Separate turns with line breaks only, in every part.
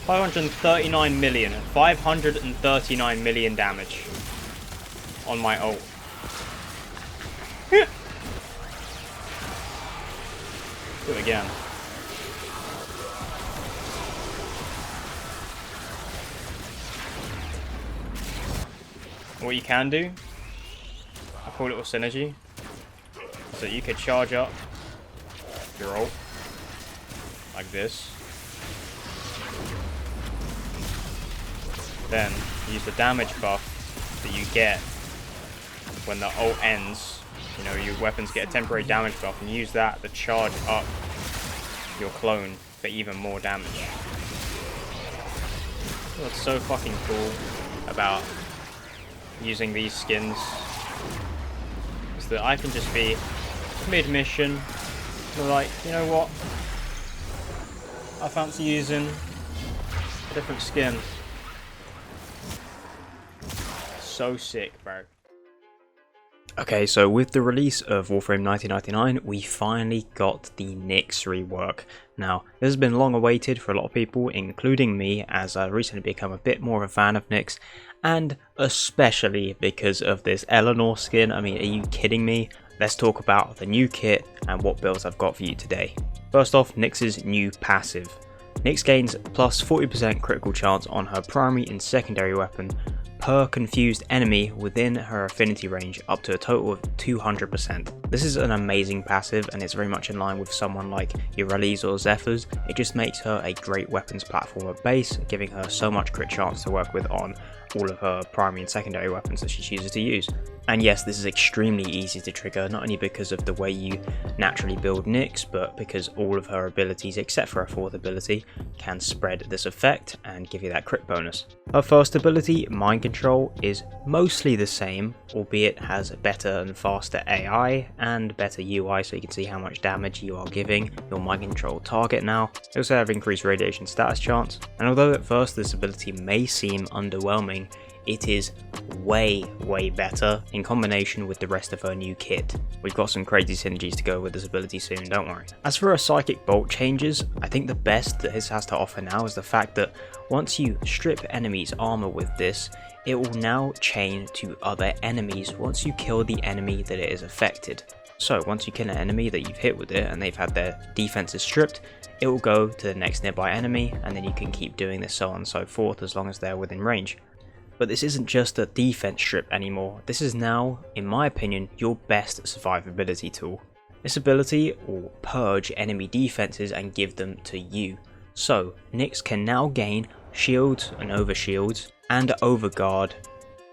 539 million. 539 million damage on my ult. Do it again. What you can do, a cool little synergy, so you could charge up your ult like this. Then use the damage buff that you get when the ult ends. You know, your weapons get a temporary damage buff, and use that to charge up your clone for even more damage. What's so fucking cool about using these skins is that I can just be mid-mission, like, you know what, I fancy using a different skin. So sick, bro. Okay, so with the release of Warframe 1999, we finally got the Nyx rework. Now, this has been long awaited for a lot of people, including me, as I recently become a bit more of a fan of Nyx, and especially because of this Eleanor skin. I mean, are you kidding me? Let's talk about the new kit and what builds I've got for you today. First off, Nyx's new passive. Nyx gains plus 40% critical chance on her primary and secondary weapon per confused enemy within her affinity range, up to a total of 200%. This is an amazing passive, and it's very much in line with someone like Urelli's or Zephyr's. It just makes her a great weapons platformer base, giving her so much crit chance to work with on all of her primary and secondary weapons that she chooses to use. And yes, this is extremely easy to trigger, not only because of the way you naturally build Nyx, but because all of her abilities, except for her fourth ability, can spread this effect and give you that crit bonus. Her first ability, Mind Control, is mostly the same, albeit has better and faster AI and better UI, so you can see how much damage you are giving your Mind Control target now. They also have increased radiation status chance, and although at first this ability may seem underwhelming, it is way better in combination with the rest of her new kit. We've got some crazy synergies to go with this ability soon, don't worry. As for her psychic bolt changes, I think the best that this has to offer now is the fact that once you strip enemies' armor with this, it will now chain to other enemies once you kill the enemy that it is affected. So once you kill an enemy that you've hit with it and they've had their defenses stripped, it will go to the next nearby enemy, and then you can keep doing this so on and so forth as long as they're within range. But this isn't just a defense strip anymore, this is now, in my opinion, your best survivability tool. This ability will purge enemy defenses and give them to you. So, Nyx can now gain shields and overshields, and overguard,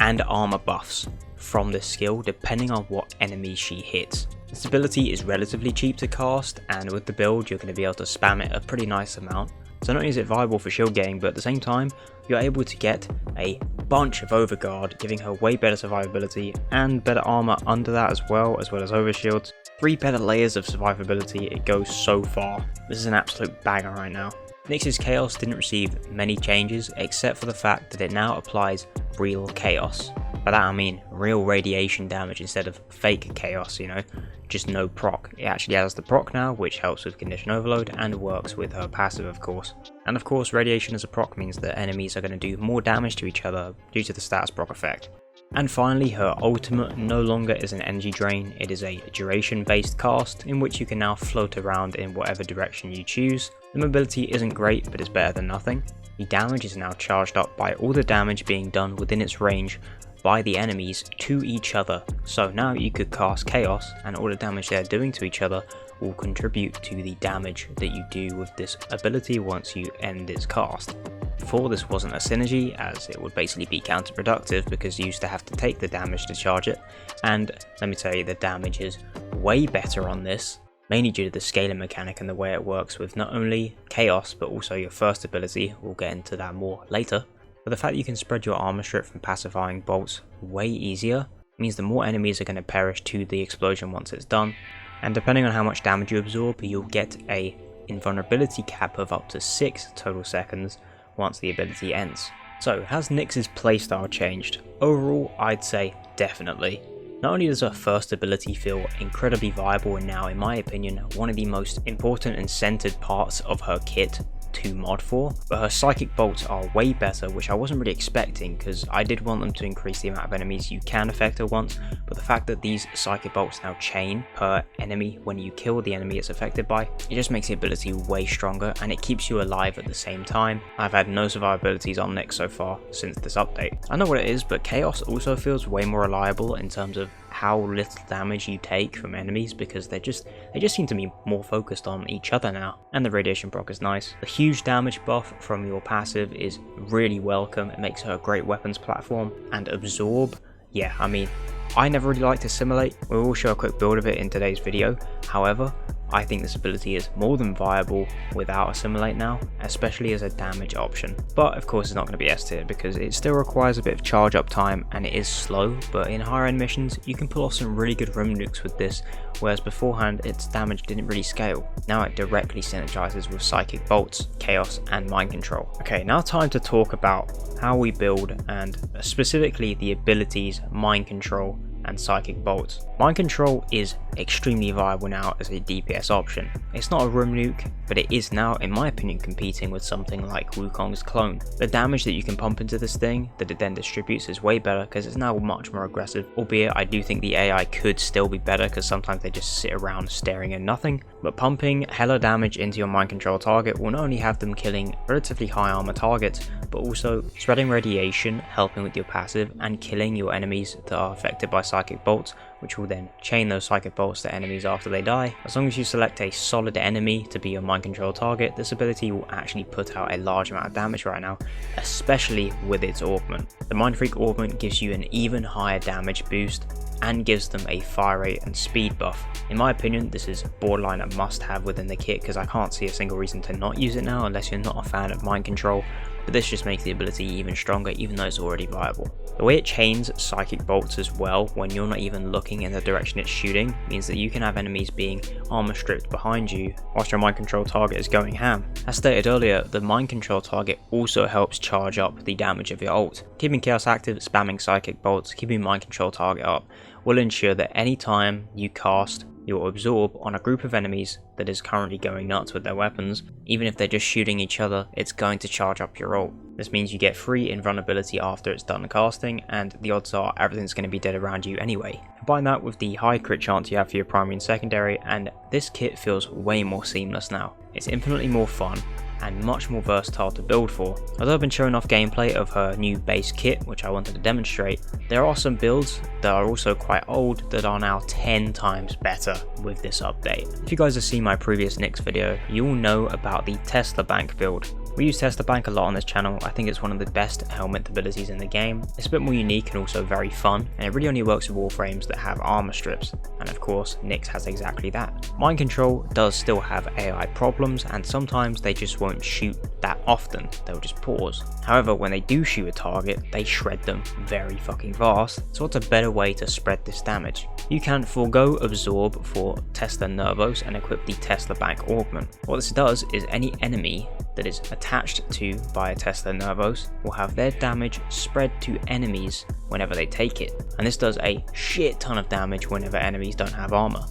and armor buffs from this skill depending on what enemies she hits. This ability is relatively cheap to cast, and with the build you're going to be able to spam it a pretty nice amount. So not only is it viable for shield gain, but at the same time you're able to get a bunch of overguard, giving her way better survivability and better armor under that as well as overshields. 3 better layers of survivability, it goes so far. This is an absolute banger right now. Nyx's Chaos didn't receive many changes except for the fact that it now applies real chaos. By that I mean real radiation damage instead of fake chaos, you know, just no proc. It actually has the proc now, which helps with condition overload and works with her passive of course. And of course radiation as a proc means that enemies are going to do more damage to each other due to the status proc effect. And finally, her ultimate no longer is an energy drain, it is a duration based cast in which you can now float around in whatever direction you choose. The mobility isn't great, but it's better than nothing. The damage is now charged up by all the damage being done within its range by the enemies to each other. So now you could cast Chaos and all the damage they're doing to each other will contribute to the damage that you do with this ability once you end its cast. Before this wasn't a synergy, as it would basically be counterproductive because you used to have to take the damage to charge it, and let me tell you, the damage is way better on this, mainly due to the scaling mechanic and the way it works with not only Chaos but also your first ability. We'll get into that more later. But the fact that you can spread your armor strip from pacifying bolts way easier means that more enemies are going to perish to the explosion once it's done, and depending on how much damage you absorb, you'll get a invulnerability cap of up to 6 total seconds once the ability ends. So has Nyx's playstyle changed? Overall, I'd say definitely. Not only does her first ability feel incredibly viable and now, in my opinion, one of the most important and centered parts of her kit, to mod for, but her psychic bolts are way better, which I wasn't really expecting because I did want them to increase the amount of enemies you can affect at once, but the fact that these psychic bolts now chain per enemy when you kill the enemy it's affected by, it just makes the ability way stronger and it keeps you alive at the same time. I've had no survivabilities on Nyx so far since this update. I know what it is, but Chaos also feels way more reliable in terms of how little damage you take from enemies because they just seem to be more focused on each other now, and the radiation proc is nice. The huge damage buff from your passive is really welcome. It makes her a great weapons platform, and absorb, yeah, I mean, I never really liked Assimilate. We will show a quick build of it in today's video. However, I think this ability is more than viable without Assimilate now, especially as a damage option. But of course it's not going to be S tier because it still requires a bit of charge up time and it is slow, but in higher end missions you can pull off some really good rim nukes with this, whereas beforehand its damage didn't really scale. Now it directly synergizes with Psychic Bolts, Chaos and Mind Control. Okay, now time to talk about how we build and specifically the abilities Mind Control and Psychic Bolts. Mind Control is extremely viable now as a DPS option. It's not a room nuke, but it is now, in my opinion, competing with something like Wukong's clone. The damage that you can pump into this thing that it then distributes is way better because it's now much more aggressive, albeit I do think the AI could still be better because sometimes they just sit around staring at nothing, but pumping hella damage into your Mind Control target will not only have them killing relatively high armor targets, but also spreading radiation, helping with your passive, and killing your enemies that are affected by Psychic Bolts, which will then chain those Psychic Bolts to enemies after they die. As long as you select a solid enemy to be your Mind Control target, this ability will actually put out a large amount of damage right now, especially with its augment. The Mind Freak augment gives you an even higher damage boost and gives them a fire rate and speed buff. In my opinion, this is borderline a must-have within the kit because I can't see a single reason to not use it now unless you're not a fan of Mind Control, but this just makes the ability even stronger even though it's already viable. The way it chains Psychic Bolts as well when you're not even looking in the direction it's shooting means that you can have enemies being armor stripped behind you whilst your Mind Control target is going ham. As stated earlier, the Mind Control target also helps charge up the damage of your ult. Keeping Chaos active, spamming Psychic Bolts, keeping Mind Control target up will ensure that any time you cast your absorb on a group of enemies that is currently going nuts with their weapons, even if they're just shooting each other, it's going to charge up your ult. This means you get free invulnerability after it's done casting, and the odds are everything's going to be dead around you anyway. Combine that with the high crit chance you have for your primary and secondary, and this kit feels way more seamless now. It's infinitely more fun and much more versatile to build for. Although I've been showing off gameplay of her new base kit, which I wanted to demonstrate, there are some builds that are also quite old that are now 10 times better with this update. If you guys have seen my previous Nyx video, you will know about the Tesla Bank build. We use Tesla Bank a lot on this channel. I think it's one of the best helmet abilities in the game. It's a bit more unique and also very fun, and it really only works with Warframes that have armor strips, and of course Nyx has exactly that. Mind Control does still have AI problems, and sometimes they just won't shoot that often, they'll just pause. However, when they do shoot a target, they shred them very fucking fast, so what's a better way to spread this damage? You can forego Absorb for Tesla Nervos and equip the Tesla Bank Augment. What this does is any enemy that is attached to by a Tesla Nervos will have their damage spread to enemies whenever they take it, and this does a shit ton of damage whenever enemies don't have armor.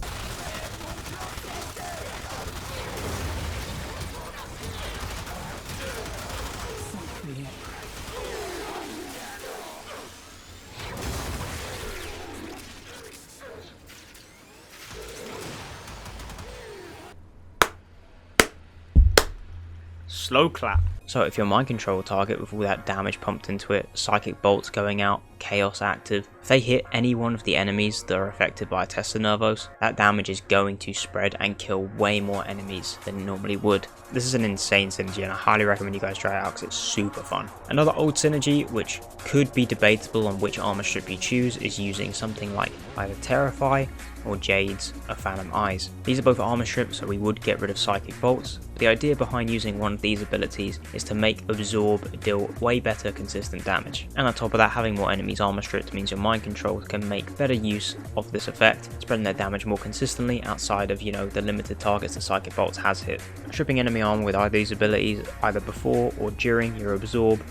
Slow clap. So if your Mind Control target with all that damage pumped into it, Psychic Bolts going out, Chaos active, if they hit any one of the enemies that are affected by Tesla Nervos, that damage is going to spread and kill way more enemies than it normally would. This is an insane synergy and I highly recommend you guys try it out because it's super fun. Another old synergy, which could be debatable on which armor strip you choose, is using something like either Terrify or Jade's of Phantom Eyes. These are both armor strips, so we would get rid of Psychic Bolts, but the idea behind using one of these abilities is to make Absorb deal way better consistent damage. And on top of that, having more enemies armor stripped means your Mind Control can make better use of this effect, spreading their damage more consistently outside of, the limited targets that Psychic Bolts has hit. Stripping enemy armor with either of these abilities, either before or during your Absorb,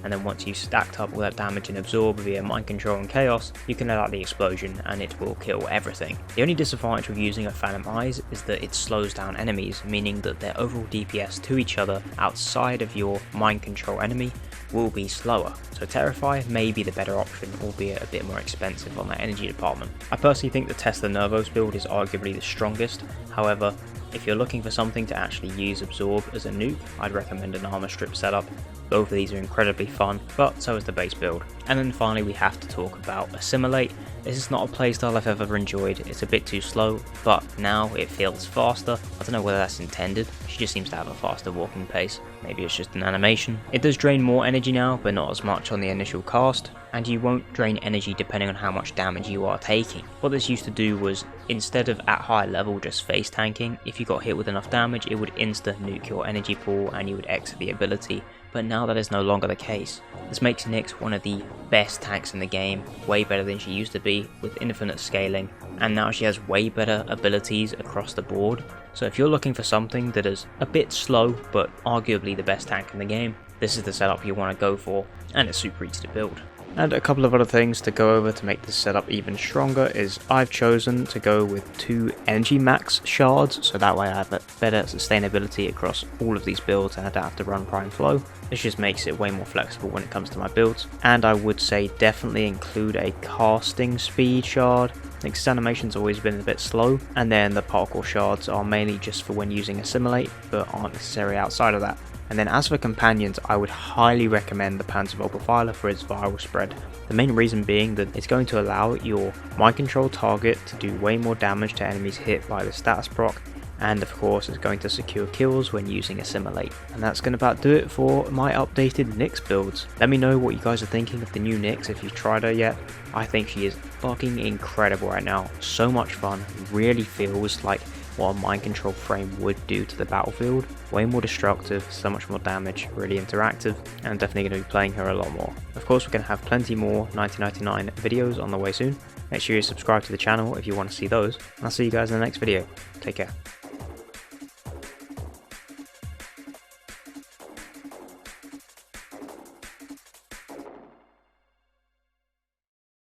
and then once you've stacked up all that damage and absorb via mind control and chaos, you can let out the explosion and it will kill everything. The only disadvantage with using a Phantom Eyes is that it slows down enemies, meaning that their overall DPS to each other outside of your mind control enemy will be slower. So Terrify may be the better option, albeit a bit more expensive on that energy department. I personally think the Tesla Nervos build is arguably the strongest. However, if you're looking for something to actually use Absorb as a nuke, I'd recommend an armor strip setup. Both of these are incredibly fun, but so is the base build. And then finally we have to talk about Assimilate. This is not a playstyle I've ever enjoyed. It's a bit too slow, but now it feels faster. I don't know whether that's intended. She just seems to have a faster walking pace. Maybe it's just an animation. It does drain more energy now, but not as much on the initial cast, and you won't drain energy depending on how much damage you are taking. What this used to do was, instead of at high level just face tanking, if you got hit with enough damage it would insta nuke your energy pool and you would exit the ability, but now that is no longer the case. This makes Nyx one of the best tanks in the game, way better than she used to be, with infinite scaling, and now she has way better abilities across the board. So if you're looking for something that is a bit slow but arguably the best tank in the game, this is the setup you want to go for, and it's super easy to build. And a couple of other things to go over to make this setup even stronger is I've chosen to go with 2 energy max shards, so that way I have a better sustainability across all of these builds and I don't have to run prime flow. This just makes it way more flexible when it comes to my builds. And I would say definitely include a casting speed shard. Nyx's animation's always been a bit slow, and then the parkour shards are mainly just for when using Assimilate, but aren't necessary outside of that. And then as for companions, I would highly recommend the Panzervolt Profiler for its viral spread. The main reason being that it's going to allow your mind control target to do way more damage to enemies hit by the status proc, and of course it's going to secure kills when using Assimilate. And that's going to about do it for my updated Nyx builds. Let me know what you guys are thinking of the new Nyx if you've tried her yet. I think she is fucking incredible right now, so much fun, really feels like what a mind control frame would do to the battlefield. Way more destructive, so much more damage, really interactive, and I'm definitely going to be playing her a lot more. Of course we're going to have plenty more 1999 videos on the way soon. Make sure you subscribe to the channel if you want to see those, and I'll see you guys in the next video. Take care.